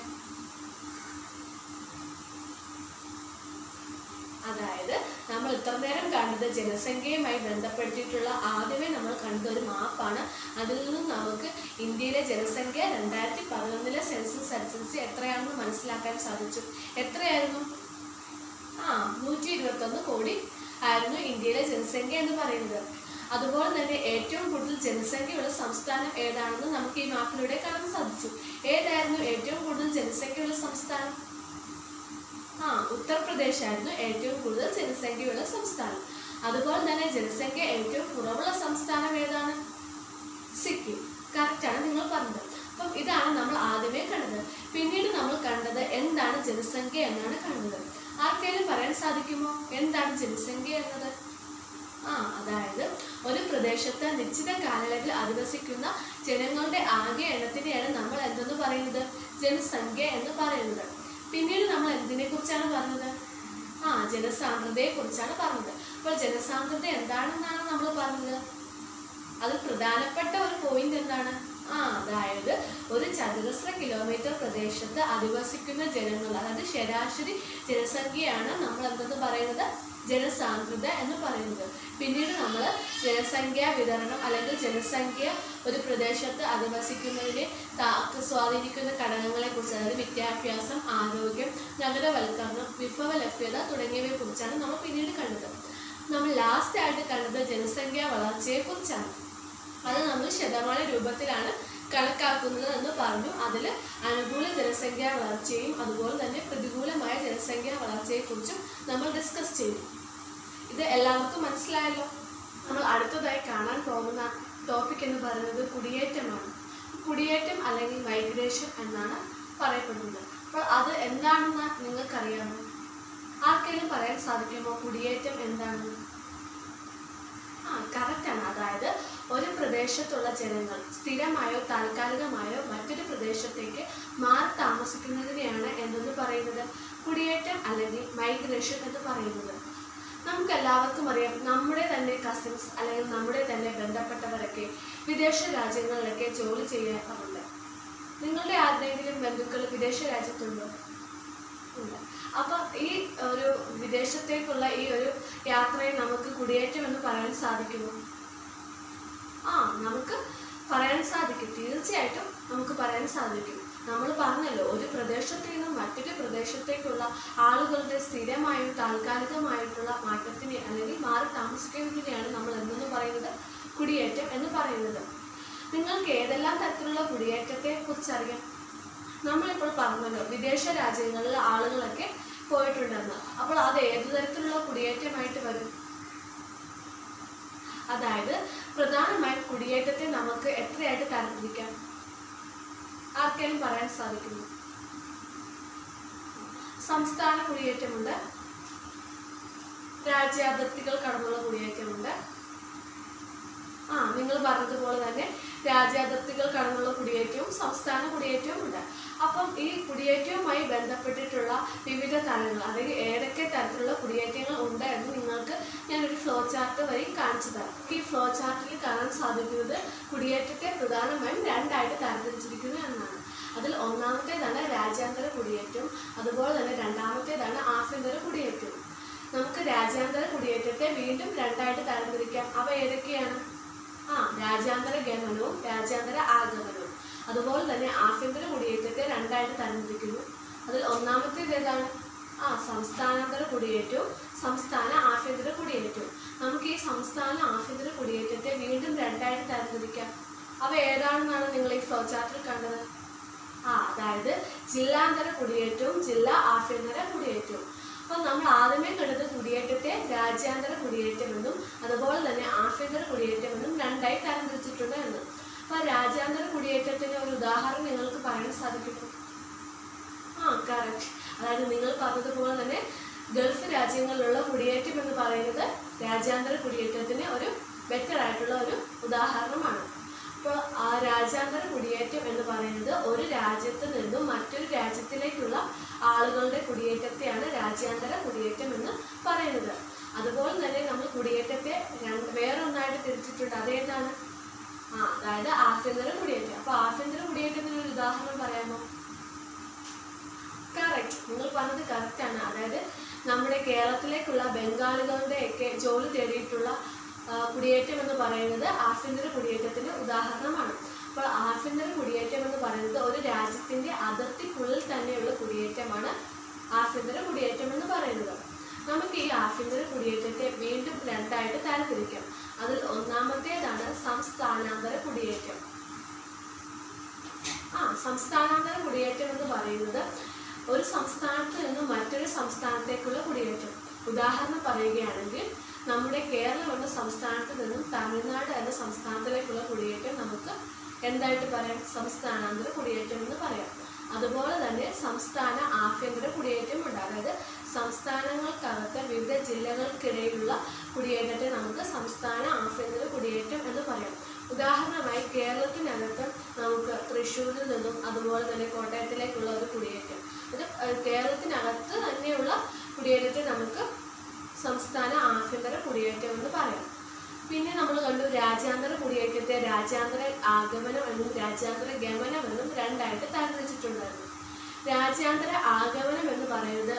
അതായത് നമ്മൾ ഇത്ര നേരം കണ്ടത് ജനസംഖ്യയുമായി ബന്ധപ്പെട്ടിട്ടുള്ള ആദ്യമേ നമ്മൾ കണ്ടത് ഒരു മാപ്പാണ്. അതിൽ നിന്നും നമുക്ക് ഇന്ത്യയിലെ ജനസംഖ്യ 2011 സെൻസസ് അനുസരിച്ച് എത്രയാണെന്ന് മനസ്സിലാക്കാൻ സാധിച്ചു. എത്രയായിരുന്നു? 121 കോടി ആയിരുന്നു ഇന്ത്യയിലെ ജനസംഖ്യ എന്ന് പറയുന്നത്. അതുപോലെ തന്നെ ഏറ്റവും കൂടുതൽ ജനസംഖ്യയുള്ള സംസ്ഥാനം ഏതാണെന്ന് നമുക്ക് ഈ മാപ്പിലൂടെ കാണാൻ സാധിച്ചു. ഏതായിരുന്നു ഏറ്റവും കൂടുതൽ ജനസംഖ്യയുള്ള സംസ്ഥാനം? ഉത്തർപ്രദേശ് ആയിരുന്നു ഏറ്റവും കൂടുതൽ ജനസംഖ്യയുള്ള സംസ്ഥാനം. അതുപോലെ തന്നെ ജനസംഖ്യ ഏറ്റവും കുറവുള്ള സംസ്ഥാനം ഏതാണ്? സിക്കിം. കറക്റ്റാണ് നിങ്ങൾ പറഞ്ഞത്. അപ്പം ഇതാണ് നമ്മൾ ആദ്യമേ കണ്ടത്. പിന്നീട് നമ്മൾ കണ്ടത് എന്താണ് ജനസംഖ്യ എന്നാണ് കണ്ടത്. ആർക്കെങ്കിലും പറയാൻ സാധിക്കുമോ എന്താണ് ജനസംഖ്യ എന്നത്? അതായത് ഒരു പ്രദേശത്ത് നിശ്ചിത കാലയളവിൽ അധിവസിക്കുന്ന ജനങ്ങളുടെ ആകെ എണ്ണത്തിനെയാണ് നമ്മൾ എന്തെന്ന് പറയുന്നത്? ജനസംഖ്യ എന്ന് പറയുന്നത്. പിന്നീട് നമ്മൾ എന്തിനെ കുറിച്ചാണ് പറഞ്ഞത്? ജനസാന്ദ്രതയെ കുറിച്ചാണ് പറഞ്ഞത്. അപ്പോൾ ജനസാന്ദ്രത എന്താണെന്നാണ് നമ്മൾ പറഞ്ഞത്. അതിൽ പ്രധാനപ്പെട്ട ഒരു പോയിന്റ് എന്താണ്? അതായത് ഒരു ചതുരശ്ര കിലോമീറ്റർ പ്രദേശത്ത് അധിവസിക്കുന്ന ജനങ്ങൾ, അതായത് ശരാശരി ജനസംഖ്യയാണ് നമ്മൾ എന്തെന്ന് പറയുന്നത്? ജനസാന്ദ്രത എന്ന് പറയുന്നത്. പിന്നീട് നമ്മൾ ജനസംഖ്യാ വിതരണം അല്ലെങ്കിൽ ജനസംഖ്യ ഒരു പ്രദേശത്ത് അധിവസിക്കുന്നതിനെ സ്വാധീനിക്കുന്ന ഘടകങ്ങളെ കുറിച്ച്, അതായത് വിദ്യാഭ്യാസം, ആരോഗ്യം, നഗരവൽക്കരണം, വിഭവ ലഭ്യത തുടങ്ങിയവയെ കുറിച്ചാണ് നമ്മൾ പിന്നീട് കണ്ടത്. നമ്മൾ ലാസ്റ്റ് ആയിട്ട് കണ്ടത് ജനസംഖ്യാ വളർച്ചയെ കുറിച്ചാണ്. അത് നമ്മൾ ശതമാന രൂപത്തിലാണ് കണക്കാക്കുന്നത് എന്ന് പറഞ്ഞു. അതിൽ അനുകൂല ജനസംഖ്യാ വളർച്ചയും അതുപോലെ തന്നെ പ്രതികൂലമായ ജനസംഖ്യാ വളർച്ചയെക്കുറിച്ചും നമ്മൾ ഡിസ്കസ് ചെയ്തു. ഇത് എല്ലാവർക്കും മനസ്സിലായല്ലോ. നമ്മൾ അടുത്തതായി കാണാൻ പോകുന്ന ടോപ്പിക് എന്ന് പറയുന്നത് കുടിയേറ്റമാണ്. കുടിയേറ്റം അല്ലെങ്കിൽ മൈഗ്രേഷൻ എന്നാണ് പറയപ്പെടുന്നത്. അപ്പോൾ അത് എന്താണെന്ന് നിങ്ങൾക്കറിയാമോ? ആർക്കെങ്കിലും പറയാൻ സാധിക്കുമോ കുടിയേറ്റം എന്താണെന്ന്? കറക്റ്റാണ്. അതായത് ഒരു പ്രദേശത്തുള്ള ജനങ്ങൾ സ്ഥിരമായോ താൽക്കാലികമായോ മറ്റൊരു പ്രദേശത്തേക്ക് മാറി താമസിക്കുന്നതിനെയാണ് എന്തെന്ന് പറയുന്നത്? കുടിയേറ്റം അല്ലെങ്കിൽ മൈഗ്രേഷൻ എന്ന് പറയുന്നത്. നമുക്ക് എല്ലാവർക്കും അറിയാം, നമ്മുടെ തന്നെ കസിൻസ് അല്ലെങ്കിൽ നമ്മുടെ തന്നെ ബന്ധപ്പെട്ടവരൊക്കെ വിദേശ രാജ്യങ്ങളിലൊക്കെ ജോലി ചെയ്യാറുണ്ട്. നിങ്ങളുടെ ആരുടെയെങ്കിലും ബന്ധുക്കൾ വിദേശ രാജ്യത്തുണ്ടോ? ഉണ്ട്. അപ്പം ഈ ഒരു വിദേശത്തേക്കുള്ള ഈ ഒരു യാത്രയെ നമുക്ക് കുടിയേറ്റം എന്ന് പറയാൻ സാധിക്കുമോ? നമുക്ക് പറയാൻ സാധിക്കും. തീർച്ചയായിട്ടും നമുക്ക് പറയാൻ സാധിക്കും. നമ്മൾ പറഞ്ഞല്ലോ, ഒരു പ്രദേശത്ത് നിന്നും മറ്റൊരു പ്രദേശത്തേക്കുള്ള ആളുകളുടെ സ്ഥിരമായും താൽക്കാലികമായിട്ടുള്ള മാറ്റത്തിനെ അല്ലെങ്കിൽ മാറി താമസിക്കുന്നതിനെയാണ് നമ്മൾ എന്തെന്ന് പറയുന്നത്? കുടിയേറ്റം എന്ന് പറയുന്നത്. നിങ്ങൾക്ക് ഏതെല്ലാം തരത്തിലുള്ള കുടിയേറ്റത്തെ കുറിച്ച് അറിയാം? നമ്മളിപ്പോൾ പറഞ്ഞല്ലോ, വിദേശ രാജ്യങ്ങളിൽ ആളുകളൊക്കെ പോയിട്ടുണ്ടെന്ന്. അപ്പോൾ അത് ഏതു തരത്തിലുള്ള കുടിയേറ്റമായിട്ട് വരും? അതായത് പ്രധാനമായും കുടിയേറ്റത്തെ നമുക്ക് എത്രയായിട്ട് തരംതിരിക്കാം? ആർക്കെങ്കിലും പറയാൻ സാധിക്കുന്നു? സംസ്ഥാന കുടിയേറ്റമുണ്ട്, രാജ്യാതിർത്തികൾ കടന്നുള്ള കുടിയേറ്റമുണ്ട്. നിങ്ങൾ പറഞ്ഞതുപോലെ തന്നെ രാജ്യാതിർത്തികൾ കടന്നുള്ള കുടിയേറ്റവും സംസ്ഥാന കുടിയേറ്റവും ഉണ്ട്. അപ്പം ഈ കുടിയേറ്റവുമായി ബന്ധപ്പെട്ടിട്ടുള്ള വിവിധ തലങ്ങൾ, അല്ലെങ്കിൽ ഏതൊക്കെ തരത്തിലുള്ള കുടിയേറ്റങ്ങൾ ഉണ്ട് എന്ന് നിങ്ങൾക്ക് ഞാനൊരു ഫ്ലോ ചാർട്ട് വഴി കാണിച്ചു തരാം. ഈ ഫ്ലോ ചാർട്ടിൽ കാണാൻ സാധിക്കുന്നത് കുടിയേറ്റത്തെ പ്രധാനമായും 2 ആയിട്ട് തരംതിരിച്ചിരിക്കുന്നു എന്നാണ്. അതിൽ ഒന്നാമത്തേതാണ് രാജ്യാന്തര കുടിയേറ്റവും അതുപോലെ തന്നെ രണ്ടാമത്തേതാണ് ആഭ്യന്തര കുടിയേറ്റവും. നമുക്ക് രാജ്യാന്തര കുടിയേറ്റത്തെ വീണ്ടും 2 ആയിട്ട് തരംതിരിക്കാം. അവ ഏതൊക്കെയാണ്? രാജ്യാന്തര ഗമനവും രാജ്യാന്തര ആഗമനവും. അതുപോലെ തന്നെ ആഭ്യന്തര കുടിയേറ്റത്തെ 2 ആയിട്ട് തരംതിരിക്കുന്നു. അതിൽ ഒന്നാമത്തേത് ഏതാണ്? സംസ്ഥാനാന്തര കുടിയേറ്റവും സംസ്ഥാന ആഭ്യന്തര കുടിയേറ്റവും. നമുക്ക് ഈ സംസ്ഥാന ആഭ്യന്തര കുടിയേറ്റത്തെ വീണ്ടും രണ്ടായിട്ട് തരംതിരിക്കാം. അവ ഏതാണെന്നാണ് നിങ്ങൾ ഈ ഫ്ലോ ചാർട്ടിൽ കണ്ടത്? അതായത് ജില്ലാന്തര കുടിയേറ്റവും ജില്ലാ ആഭ്യന്തര കുടിയേറ്റവും. അപ്പോൾ നമ്മൾ ആദ്യമേ കണ്ടത് കുടിയേറ്റത്തെ രാജ്യാന്തര കുടിയേറ്റമെന്നും അതുപോലെ തന്നെ ആഭ്യന്തര കുടിയേറ്റമെന്നും രണ്ടായി തരംതിരിച്ചിട്ടുണ്ട് എന്ന്. അപ്പോൾ രാജ്യാന്തര കുടിയേറ്റത്തിന് ഒരു ഉദാഹരണം നിങ്ങൾക്ക് പറയാൻ സാധിക്കുമോ? കറക്റ്റ്. അതായത് നിങ്ങൾ പറഞ്ഞതുപോലെ തന്നെ ഗൾഫ് രാജ്യങ്ങളിലുള്ള കുടിയേറ്റം എന്ന് പറയുന്നത് രാജ്യാന്തര കുടിയേറ്റത്തിന് ഒരു ബെറ്റർ ആയിട്ടുള്ള ഒരു ഉദാഹരണമാണ്. അപ്പോൾ ആ രാജ്യാന്തര കുടിയേറ്റം എന്ന് പറയുന്നത് ഒരു രാജ്യത്ത് നിന്നും മറ്റൊരു രാജ്യത്തിലേക്കുള്ള ആളുകളുടെ കുടിയേറ്റത്തെയാണ് രാജ്യാന്തര കുടിയേറ്റം എന്ന് പറയുന്നത്. അതുപോലെ തന്നെ നമ്മൾ കുടിയേറ്റത്തെ വേറൊന്നായിട്ട് തിരിച്ചിട്ടുണ്ട്. അതേതാണ്? അതായത് ആഭ്യന്തര കുടിയേറ്റം. അപ്പോൾ ആഭ്യന്തര കുടിയേറ്റത്തിന് ഒരു ഉദാഹരണം പറയാമോ? കറക്റ്റ്, നിങ്ങൾ പറഞ്ഞത് കറക്റ്റാണ്. അതായത് നമ്മുടെ കേരളത്തിലേക്കുള്ള ബംഗാളികളുടെയൊക്കെ ജോലി തേടിയിട്ടുള്ള കുടിയേറ്റം എന്ന് പറയുന്നത് ആഭ്യന്തര കുടിയേറ്റത്തിന് ഉദാഹരണമാണ്. അപ്പോൾ ആഭ്യന്തര കുടിയേറ്റം എന്ന് പറയുന്നത് ഒരു രാജ്യത്തിൻ്റെ അതിർത്തിക്കുള്ളിൽ തന്നെയുള്ള കുടിയേറ്റമാണ് ആഭ്യന്തര കുടിയേറ്റം എന്ന് പറയുന്നത്. നമുക്ക് ഈ ആഭ്യന്തര കുടിയേറ്റത്തെ വീണ്ടും രണ്ടായിട്ട് തരംതിരിക്കാം. അതിൽ ഒന്നാമത്തേതാണ് സംസ്ഥാനാന്തര കുടിയേറ്റം. സംസ്ഥാനാന്തര കുടിയേറ്റം എന്ന് പറയുന്നത് ഒരു സംസ്ഥാനത്ത് നിന്നും മറ്റൊരു സംസ്ഥാനത്തേക്കുള്ള കുടിയേറ്റം. ഉദാഹരണം പറയുകയാണെങ്കിൽ നമ്മുടെ കേരളം എന്ന സംസ്ഥാനത്ത് നിന്നും തമിഴ്നാട് എന്ന സംസ്ഥാനത്തിലേക്കുള്ള കുടിയേറ്റം നമുക്ക് എന്തായിട്ട് പറയാം? സംസ്ഥാനാന്തര കുടിയേറ്റം എന്ന് പറയാം. അതുപോലെ തന്നെ സംസ്ഥാന ആഭ്യന്തര കുടിയേറ്റം ഉണ്ട്. അതായത് സംസ്ഥാനങ്ങൾക്കകത്ത് വിവിധ ജില്ലകൾക്കിടയിലുള്ള കുടിയേറ്റത്തെ നമുക്ക് സംസ്ഥാന ആഭ്യന്തര കുടിയേറ്റം എന്ന് പറയാം. ഉദാഹരണമായി കേരളത്തിനകത്ത് നമുക്ക് തൃശ്ശൂരിൽ നിന്നും അതുപോലെ തന്നെ കോട്ടയത്തിലേക്കുള്ള ഒരു കുടിയേറ്റം, ഇത് കേരളത്തിനകത്ത് തന്നെയുള്ള കുടിയേറ്റത്തെ നമുക്ക് സംസ്ഥാന ആഭ്യന്തര കുടിയേറ്റം എന്ന് പറയാം. പിന്നെ നമ്മൾ കണ്ടു രാജ്യാന്തര കുടിയേറ്റത്തെ രാജ്യാന്തര ആഗമനം എന്നും രാജ്യാന്തര ഗമനം എന്നും രണ്ടായിട്ട് തരംതിരിച്ചിട്ടുണ്ടായിരുന്നു. രാജ്യാന്തര ആഗമനം എന്ന് പറയുന്നത്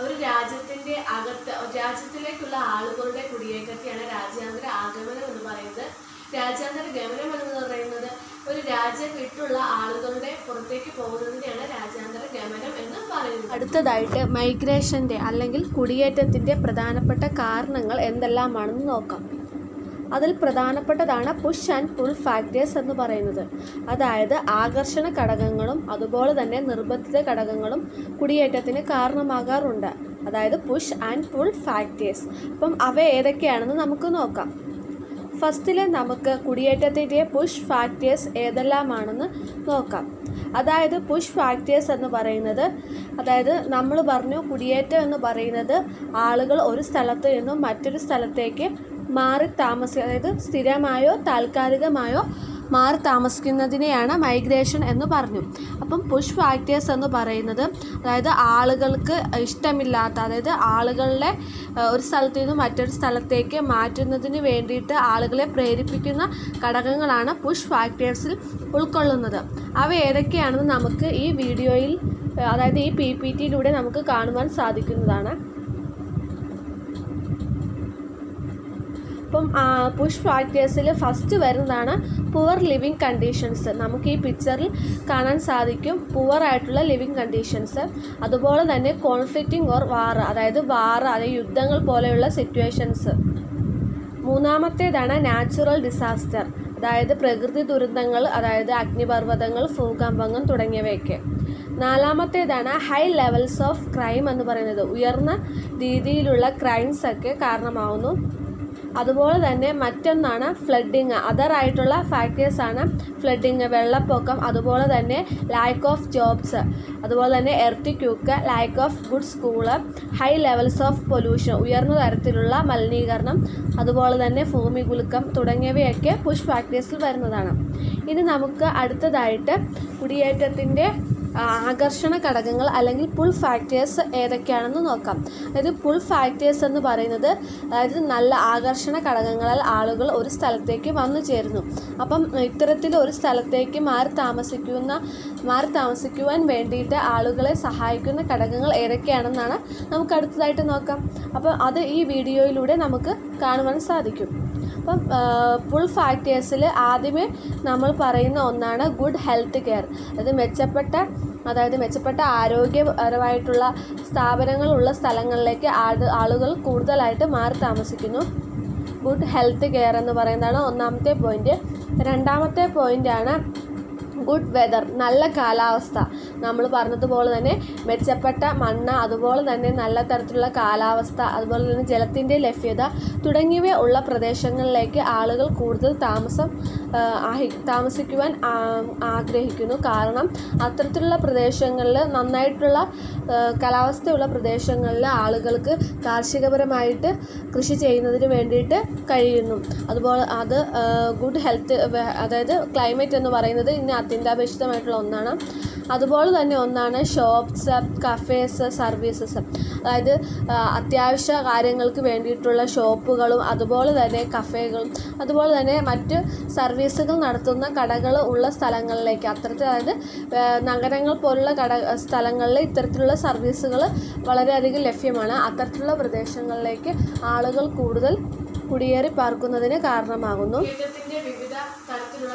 ഒരു രാജ്യത്തിൻ്റെ അകത്ത് രാജ്യത്തിലേക്കുള്ള ആളുകളുടെ കുടിയേറ്റത്തെയാണ് രാജ്യാന്തര ആഗമനം എന്ന് പറയുന്നത്. രാജ്യാന്തര ഗമനം എന്ന് പറയുന്നത് ഒരു രാജ്യം വിട്ടുള്ള ആളുകളുടെ പുറത്തേക്ക് പോകുന്നതിനെയാണ് രാജ്യാന്തര ഗമനം എന്ന് പറയുന്നത്. അടുത്തതായിട്ട് മൈഗ്രേഷൻ്റെ അല്ലെങ്കിൽ കുടിയേറ്റത്തിൻ്റെ പ്രധാനപ്പെട്ട കാരണങ്ങൾ എന്തെല്ലാമാണെന്ന് നോക്കാം. അതിൽ പ്രധാനപ്പെട്ടതാണ് പുഷ് ആൻഡ് പുൾ ഫാക്ടേഴ്സ് എന്ന് പറയുന്നത്. അതായത് ആകർഷണ ഘടകങ്ങളും അതുപോലെ തന്നെ നിർബന്ധിത ഘടകങ്ങളും കുടിയേറ്റത്തിന് കാരണമാകാറുണ്ട്. അതായത് പുഷ് ആൻഡ് പുൾ ഫാക്ടേഴ്സ്. അപ്പം അവ ഏതൊക്കെയാണെന്ന് നമുക്ക് നോക്കാം. ഫസ്റ്റിൽ നമുക്ക് കുടിയേറ്റത്തിൻ്റെ പുഷ് ഫാക്ടേഴ്സ് ഏതെല്ലാമാണെന്ന് നോക്കാം. അതായത് പുഷ് ഫാക്ടേഴ്സ് എന്ന് പറയുന്നത്, അതായത് നമ്മൾ പറഞ്ഞു കുടിയേറ്റം എന്ന് പറയുന്നത് ആളുകൾ ഒരു സ്ഥലത്ത് നിന്നും മറ്റൊരു സ്ഥലത്തേക്ക് മാറി അതായത് സ്ഥിരമായോ താൽക്കാലികമായോ മാറി താമസിക്കുന്നതിനെയാണ് മൈഗ്രേഷൻ എന്ന് പറഞ്ഞു. അപ്പം പുഷ് ഫാക്ടേഴ്സ് എന്ന് പറയുന്നത് അതായത് ആളുകൾക്ക് ഇഷ്ടമില്ലാത്ത, അതായത് ആളുകളെ ഒരു സ്ഥലത്ത് നിന്ന് മറ്റൊരു സ്ഥലത്തേക്ക് മാറ്റുന്നതിന് വേണ്ടിയിട്ട് ആളുകളെ പ്രേരിപ്പിക്കുന്ന ഘടകങ്ങളാണ് പുഷ് ഫാക്ടേഴ്സിൽ ഉൾക്കൊള്ളുന്നത്. അവ ഏതൊക്കെയാണെന്ന് നമുക്ക് ഈ വീഡിയോയിൽ, അതായത് ഈ PPTയിലൂടെ നമുക്ക് കാണുവാൻ സാധിക്കുന്നതാണ്. അപ്പം പുഷ് ഫാക്ടേഴ്സിൽ ഫസ്റ്റ് വരുന്നതാണ് പുവർ ലിവിങ് കണ്ടീഷൻസ്. നമുക്ക് ഈ പിക്ചറിൽ കാണാൻ സാധിക്കും പുവർ ആയിട്ടുള്ള ലിവിങ് കണ്ടീഷൻസ്. അതുപോലെ തന്നെ കോൺഫ്ലിക്റ്റിംഗ് ഓർ വാർ, അതായത് യുദ്ധങ്ങൾ പോലെയുള്ള സിറ്റുവേഷൻസ്. മൂന്നാമത്തേതാണ് നാച്ചുറൽ ഡിസാസ്റ്റർ, അതായത് പ്രകൃതി ദുരന്തങ്ങൾ, അതായത് അഗ്നിപർവ്വതങ്ങൾ, ഭൂകമ്പങ്ങൾ തുടങ്ങിയവയൊക്കെ. നാലാമത്തേതാണ് ഹൈ ലെവൽസ് ഓഫ് ക്രൈം എന്ന് പറയുന്നത്, ഉയർന്ന രീതിയിലുള്ള ക്രൈംസ് ഒക്കെ കാരണമാവുന്നു. അതുപോലെ തന്നെ മറ്റൊന്നാണ് ഫ്ലഡിങ്. അതറായിട്ടുള്ള ഫാക്ടേഴ്സാണ് ഫ്ലഡിങ്, വെള്ളപ്പൊക്കം, അതുപോലെ തന്നെ ലാക്ക് ഓഫ് ജോബ്സ്, അതുപോലെ തന്നെ earthquake, lack of good school, high levels of pollution, ഉയർന്ന തരത്തിലുള്ള മലിനീകരണം, അതുപോലെ തന്നെ ഭൂമികുലുക്കം തുടങ്ങിയവയൊക്കെ പുഷ് ഫാക്ടേഴ്സിൽ വരുന്നതാണ്. ഇനി നമുക്ക് അടുത്തതായിട്ട് കുടിയേറ്റത്തിൻ്റെ ആകർഷണ ഘടകങ്ങൾ അല്ലെങ്കിൽ പുൾ ഫാക്ടേഴ്സ് ഏതൊക്കെയാണെന്ന് നോക്കാം. അതായത് പുൾ ഫാക്ടേഴ്സ് എന്ന് പറയുന്നത് അതായത് നല്ല ആകർഷണ ഘടകങ്ങളാൽ ആളുകൾ ഒരു സ്ഥലത്തേക്ക് വന്നു ചേരുന്നു. അപ്പം ഇത്തരത്തിൽ ഒരു സ്ഥലത്തേക്ക് മാറി താമസിക്കുവാൻ വേണ്ടിയിട്ട് ആളുകളെ സഹായിക്കുന്ന ഘടകങ്ങൾ ഏതൊക്കെയാണെന്നാണ് നമുക്ക് അടുത്തതായിട്ട് നോക്കാം. അപ്പം അത് ഈ വീഡിയോയിലൂടെ നമുക്ക് കാണുവാൻ സാധിക്കും. അപ്പം പുൾ ഫാക്ടേഴ്സിൽ ആദ്യമേ നമ്മൾ പറയുന്ന ഒന്നാണ് ഗുഡ് ഹെൽത്ത് കെയർ, അതായത് മെച്ചപ്പെട്ട ആരോഗ്യപരമായിട്ടുള്ള സ്ഥാപനങ്ങളുള്ള സ്ഥലങ്ങളിലേക്ക് ആളുകൾ കൂടുതലായിട്ട് മാറി താമസിക്കുന്നു. ഗുഡ് ഹെൽത്ത് കെയർ എന്ന് പറയുന്നതാണ് ഒന്നാമത്തെ പോയിന്റ്. രണ്ടാമത്തെ പോയിൻ്റാണ് ഗുഡ് വെതർ, നല്ല കാലാവസ്ഥ. നമ്മൾ പറഞ്ഞതുപോലെ തന്നെ മെച്ചപ്പെട്ട മണ്ണ്, അതുപോലെ തന്നെ നല്ല തരത്തിലുള്ള കാലാവസ്ഥ, അതുപോലെ തന്നെ ജലത്തിൻ്റെ ലഭ്യത തുടങ്ങിയവ ഉള്ള പ്രദേശങ്ങളിലേക്ക് ആളുകൾ കൂടുതൽ താമസിക്കുവാൻ ആഗ്രഹിക്കുന്നു. കാരണം അത്തരത്തിലുള്ള പ്രദേശങ്ങളിൽ നന്നായിട്ടുള്ള കാലാവസ്ഥയുള്ള പ്രദേശങ്ങളിൽ ആളുകൾക്ക് കാർഷികപരമായിട്ട് കൃഷി ചെയ്യുന്നതിന് വേണ്ടിയിട്ട് കഴിയുന്നു. അതുപോലെ ഗുഡ് ഹെൽത്ത്, അതായത് ക്ലൈമറ്റ് എന്ന് പറയുന്നത് ഇന്ന് അത്യന്താപേക്ഷിതമായിട്ടുള്ള ഒന്നാണ്. അതുപോലെ തന്നെ ഒന്നാണ് ഷോപ്സ്, കഫേസ്, സർവീസസ്. അതായത് അത്യാവശ്യ കാര്യങ്ങൾക്ക് വേണ്ടിയിട്ടുള്ള ഷോപ്പുകളും അതുപോലെ തന്നെ കഫേകളും അതുപോലെ തന്നെ മറ്റ് സർവീസുകൾ നടത്തുന്ന കടകൾ ഉള്ള സ്ഥലങ്ങളിലേക്ക്, അതായത് നഗരങ്ങൾ പോലുള്ള സ്ഥലങ്ങളിൽ ഇത്തരത്തിലുള്ള സർവീസുകൾ വളരെയധികം ലഭ്യമാണ്. അത്തരത്തിലുള്ള പ്രദേശങ്ങളിലേക്ക് ആളുകൾ കൂടുതൽ കുടിയേറി പാർക്കുന്നതിന് കാരണമാകുന്നു. വിവിധ തരത്തിലുള്ള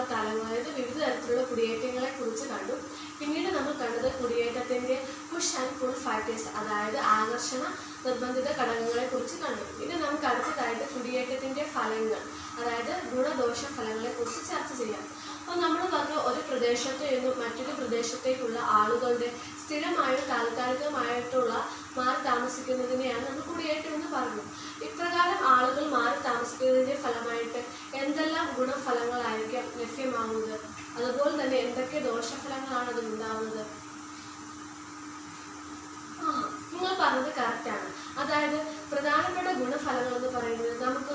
വിവിധ തരത്തിലുള്ള കുടിയേറ്റങ്ങളെ കുറിച്ച് കണ്ടു. പിന്നീട് നമ്മൾ കണ്ടത് കുടിയേറ്റത്തിന്റെ പുഷ് ആൻഡ് പുൾ ഫാക്ടേഴ്സ്, അതായത് ആകർഷണ നിർബന്ധിത ഘടകങ്ങളെ കുറിച്ച് കണ്ടു. ഇനി നമുക്ക് അടുത്തതായിട്ട് കുടിയേറ്റത്തിന്റെ ഫലങ്ങൾ, അതായത് ഗുണദോഷ ഫലങ്ങളെ കുറിച്ച് ചർച്ച ചെയ്യാം. അപ്പോൾ നമ്മൾ പറഞ്ഞു ഒരു പ്രദേശത്ത് നിന്നും മറ്റൊരു പ്രദേശത്തേക്കുള്ള ആളുകളുടെ സ്ഥിരമായും താൽക്കാലികമായിട്ടുള്ള മാറി താമസിക്കുന്നതിനെയാണ് നമ്മൾ കുടിയേറ്റം എന്ന് പറഞ്ഞു. ഇപ്രകാരം ആളുകൾ മാറി താമസിക്കുന്നതിൻ്റെ ഫലമായിട്ട് എന്തെല്ലാം ഗുണഫലങ്ങളായിരിക്കാം ലഭ്യമാകുന്നത്, അതുപോലെ തന്നെ എന്തൊക്കെ ദോഷഫലങ്ങളാണ് അതിലുണ്ടാവുന്നത്? നിങ്ങൾ പറഞ്ഞത് കറക്റ്റാണ്. അതായത് പ്രധാനപ്പെട്ട ഗുണഫലങ്ങൾ എന്ന് പറയുന്നത് നമുക്ക്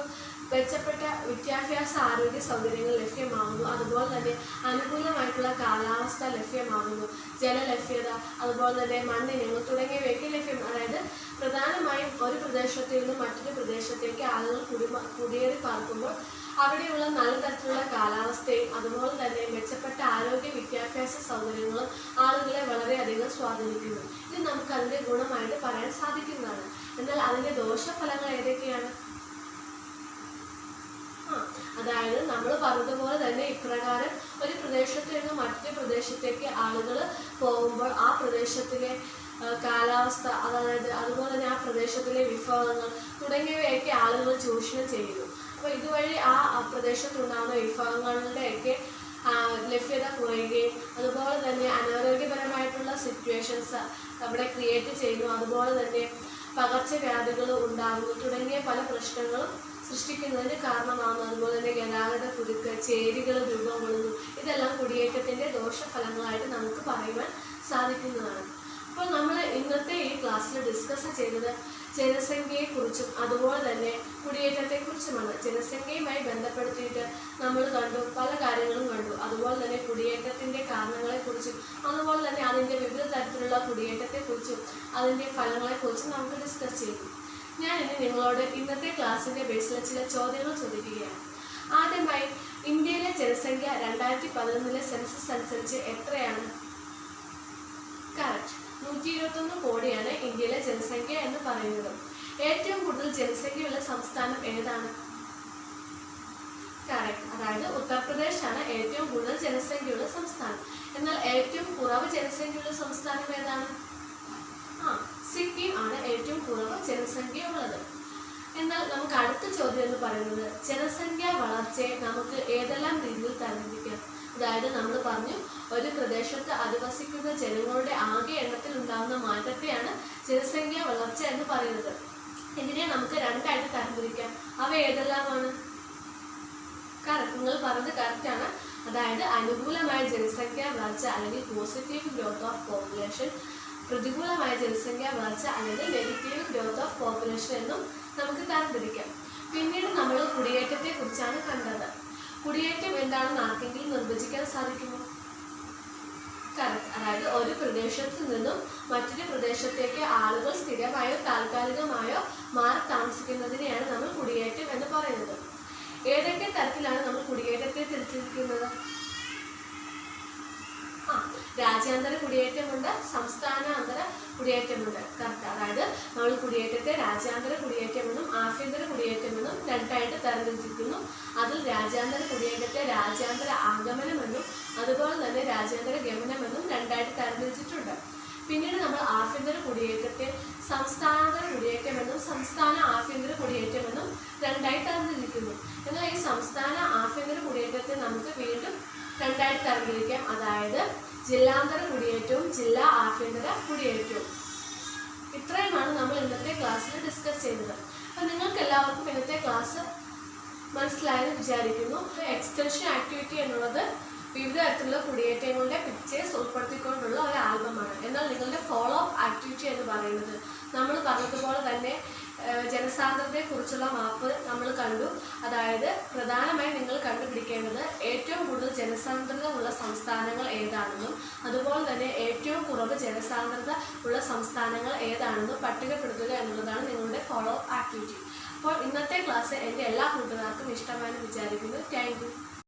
മെച്ചപ്പെട്ട വിദ്യാഭ്യാസ ആരോഗ്യ സൗകര്യങ്ങൾ ലഭ്യമാകുന്നു, അതുപോലെ തന്നെ അനുകൂലമായിട്ടുള്ള കാലാവസ്ഥ ലഭ്യമാകുന്നു, ജലലഭ്യത, അതുപോലെ തന്നെ മണ്ണിനങ്ങൾ തുടങ്ങിയവയൊക്കെ അതായത് പ്രധാനമായും ഒരു പ്രദേശത്ത് നിന്നും മറ്റൊരു പ്രദേശത്തേക്ക് ആളുകൾ കുടിയേറി പാർക്കുമ്പോൾ അവിടെയുള്ള നല്ല തരത്തിലുള്ള കാലാവസ്ഥയും അതുപോലെ തന്നെ മെച്ചപ്പെട്ട ആരോഗ്യ വിദ്യാഭ്യാസ സൗകര്യങ്ങളും ആളുകളെ വളരെയധികം സ്വാധീനിക്കുന്നു. ഇത് നമുക്ക് അതിൻ്റെ ഗുണമായിട്ട് പറയാൻ സാധിക്കുന്നതാണ്. എന്നാൽ അതിൻ്റെ ദോഷഫലങ്ങൾ ഏതൊക്കെയാണ്? അതായത് നമ്മൾ പറഞ്ഞതുപോലെ തന്നെ ഇപ്രകാരം ഒരു പ്രദേശത്ത് നിന്ന് മറ്റൊരു പ്രദേശത്തേക്ക് ആളുകൾ പോകുമ്പോൾ ആ പ്രദേശത്തിലെ കാലാവസ്ഥ, അതായത് അതുപോലെ തന്നെ ആ പ്രദേശത്തിലെ വിഭവങ്ങൾ തുടങ്ങിയവയൊക്കെ ആളുകൾ ചൂഷണം ചെയ്യുന്നു. അപ്പോൾ ഇതുവഴി ആ പ്രദേശത്തുണ്ടാകുന്ന വിഭവങ്ങളുടെയൊക്കെ ലഭ്യത കുറയുകയും അതുപോലെ തന്നെ അനാരോഗ്യപരമായിട്ടുള്ള സിറ്റുവേഷൻസ് അവിടെ ക്രിയേറ്റ് ചെയ്യുന്നു, അതുപോലെ തന്നെ പകർച്ചവ്യാധികൾ ഉണ്ടാകുന്നു തുടങ്ങിയ പല പ്രശ്നങ്ങളും സൃഷ്ടിക്കുന്നതിന് കാരണമാകുന്നു. അതുപോലെ തന്നെ ഗതാഗത കുരുക്ക്, ചേരികൾ രൂപം കൊള്ളുന്നു. ഇതെല്ലാം കുടിയേറ്റത്തിൻ്റെ ദോഷഫലങ്ങളായിട്ട് നമുക്ക് പറയുവാൻ സാധിക്കുന്നതാണ്. അപ്പോൾ നമ്മൾ ഇന്നത്തെ ഈ ക്ലാസ്സിൽ ഡിസ്കസ് ചെയ്തത് ജനസംഖ്യയെക്കുറിച്ചും അതുപോലെ തന്നെ കുടിയേറ്റത്തെക്കുറിച്ചുമാണ്. ജനസംഖ്യയുമായി ബന്ധപ്പെടുത്തിയിട്ട് നമ്മൾ കണ്ടു, പല കാര്യങ്ങളും കണ്ടു. അതുപോലെ തന്നെ കുടിയേറ്റത്തിൻ്റെ കാരണങ്ങളെക്കുറിച്ചും അതുപോലെ തന്നെ അതിൻ്റെ വിവിധ തരത്തിലുള്ള കുടിയേറ്റത്തെക്കുറിച്ചും അതിൻ്റെ ഫലങ്ങളെക്കുറിച്ചും നമുക്ക് ഡിസ്കസ് ചെയ്തു. ഞാൻ ഇനി നിങ്ങളോട് ഇന്നത്തെ ക്ലാസ്സിൻ്റെ ബേസിലെ ചില ചോദ്യങ്ങൾ ചോദിക്കുകയാണ്. ആദ്യമായി, ഇന്ത്യയിലെ ജനസംഖ്യ 2011 സെൻസസ് അനുസരിച്ച് എത്രയാണ്? കറക്റ്റ്, 121 കോടിയാണ് ഇന്ത്യയിലെ ജനസംഖ്യ എന്ന് പറയുന്നത്. ഏറ്റവും കൂടുതൽ ജനസംഖ്യയുള്ള സംസ്ഥാനം ഏതാണ്? കറക്റ്റ്, അതായത് ഉത്തർപ്രദേശാണ് ഏറ്റവും കൂടുതൽ ജനസംഖ്യയുള്ള സംസ്ഥാനം. എന്നാൽ ഏറ്റവും കുറവ് ജനസംഖ്യയുള്ള സംസ്ഥാനം ഏതാണ്? സിക്കിം ആണ് ഏറ്റവും കുറവ് ജനസംഖ്യ ഉള്ളത്. എന്നാൽ നമുക്ക് അടുത്ത ചോദ്യം എന്ന് പറയുന്നത്, ജനസംഖ്യാ വളർച്ചയെ നമുക്ക് ഏതെല്ലാം രീതിയിൽ തരംതിരിക്കാം? അതായത് നമ്മൾ പറഞ്ഞു, ഒരു പ്രദേശത്ത് അധിവസിക്കുന്ന ജനങ്ങളുടെ ആകെ എണ്ണത്തിൽ ഉണ്ടാകുന്ന മാറ്റത്തെയാണ് ജനസംഖ്യാ വളർച്ച എന്ന് പറയുന്നത്. ഇതിനെ നമുക്ക് രണ്ടായിട്ട് തരംതിരിക്കാം. അവ ഏതെല്ലാമാണ്? കറക്റ്റ്, നിങ്ങൾ പറഞ്ഞത് കറക്റ്റാണ്. അതായത് അനുകൂലമായ ജനസംഖ്യാ വളർച്ച അല്ലെങ്കിൽ പോസിറ്റീവ് ഗ്രോത്ത് ഓഫ് പോപ്പുലേഷൻ, പ്രതികൂലമായ ജനസംഖ്യാ വളർച്ച അല്ലെങ്കിൽ നെഗറ്റീവ് ഗ്രോത്ത് ഓഫ് പോപ്പുലേഷൻ എന്നും നമുക്ക് തരംതിരിക്കാം. പിന്നീട് നമ്മൾ കുടിയേറ്റത്തെ കുറിച്ചാണ് കണ്ടത്. കുടിയേറ്റം എന്താണെന്ന് ആർക്കെങ്കിലും നിർവചിക്കാൻ സാധിക്കുമോ? കറക്റ്റ്, അതായത് ഒരു പ്രദേശത്ത് നിന്നും മറ്റൊരു പ്രദേശത്തേക്ക് ആളുകൾ സ്ഥിരമായോ താൽക്കാലികമായോ മാറി താമസിക്കുന്നതിനെയാണ് നമ്മൾ കുടിയേറ്റം എന്ന് പറയുന്നത്. ഏതൊക്കെ തരത്തിലാണ് നമ്മൾ കുടിയേറ്റത്തെ തിരിച്ചിരിക്കുന്നത്? രാജ്യാന്തര കുടിയേറ്റമുണ്ട്, സംസ്ഥാനാന്തര കുടിയേറ്റമുണ്ട്. കറക്റ്റ്, അതായത് നമ്മൾ കുടിയേറ്റത്തെ രാജ്യാന്തര കുടിയേറ്റമെന്നും ആഭ്യന്തര കുടിയേറ്റമെന്നും രണ്ടായിട്ട് തരംതിരിച്ചിരിക്കുന്നു. അതിൽ രാജ്യാന്തര കുടിയേറ്റത്തെ രാജ്യാന്തര ആഗമനമെന്നും അതുപോലെ തന്നെ രാജ്യാന്തര ഗമനമെന്നും രണ്ടായിട്ട് തരംതിരിച്ചിട്ടുണ്ട്. പിന്നീട് നമ്മൾ ആഭ്യന്തര കുടിയേറ്റത്തെ സംസ്ഥാനാന്തര കുടിയേറ്റമെന്നും സംസ്ഥാന ആഭ്യന്തര കുടിയേറ്റമെന്നും രണ്ടായി തരംതിരിക്കുന്നു. വിളിക്കുന്നു. എന്നാൽ ഈ സംസ്ഥാന ആഭ്യന്തര കുടിയേറ്റത്തെ നമുക്ക് വീണ്ടും രണ്ടായിട്ട് തരംതിരിക്കാം. അതായത് ജില്ലാന്തര കുടിയേറ്റവും ജില്ലാ ആഭ്യന്തര കുടിയേറ്റവും. ഇത്രയുമാണ് നമ്മൾ ഇന്നത്തെ ക്ലാസ്സിൽ ഡിസ്കസ് ചെയ്തത്. അപ്പം നിങ്ങൾക്ക് എല്ലാവർക്കും ഇന്നത്തെ ക്ലാസ് മനസ്സിലായെന്ന് വിചാരിക്കുന്നു. എക്സ്റ്റൻഷൻ ആക്ടിവിറ്റി എന്നുള്ളത് വിവിധ തരത്തിലുള്ള കുടിയേറ്റങ്ങളുടെ പിക്ചേഴ്സ് ഉൾപ്പെടുത്തിക്കൊണ്ടുള്ള ഒരു ആൽബമാണ്. എന്നാൽ നിങ്ങളുടെ ഫോളോ അപ്പ് ആക്ടിവിറ്റി എന്ന് പറയുന്നത് നമ്മൾ പറഞ്ഞതുപോലെ തന്നെ ജനസാന്ദ്രതയെക്കുറിച്ചുള്ള മാപ്പ് നമ്മൾ കണ്ടു. അതായത് പ്രധാനമായും നിങ്ങൾ കണ്ടുപിടിക്കേണ്ടത് ഏറ്റവും കൂടുതൽ ജനസാന്ദ്രത ഉള്ള സംസ്ഥാനങ്ങൾ ഏതാണെന്നും അതുപോലെ തന്നെ ഏറ്റവും കുറവ് ജനസാന്ദ്രത ഉള്ള സംസ്ഥാനങ്ങൾ ഏതാണെന്നും പട്ടികപ്പെടുത്തുക എന്നുള്ളതാണ് നിങ്ങളുടെ ഫോളോ അപ്പ് ആക്ടിവിറ്റി. അപ്പോൾ ഇന്നത്തെ ക്ലാസ് എൻ്റെ എല്ലാ കൂട്ടുകാർക്കും ഇഷ്ടമായെന്ന് വിചാരിക്കുന്നു. Thank you.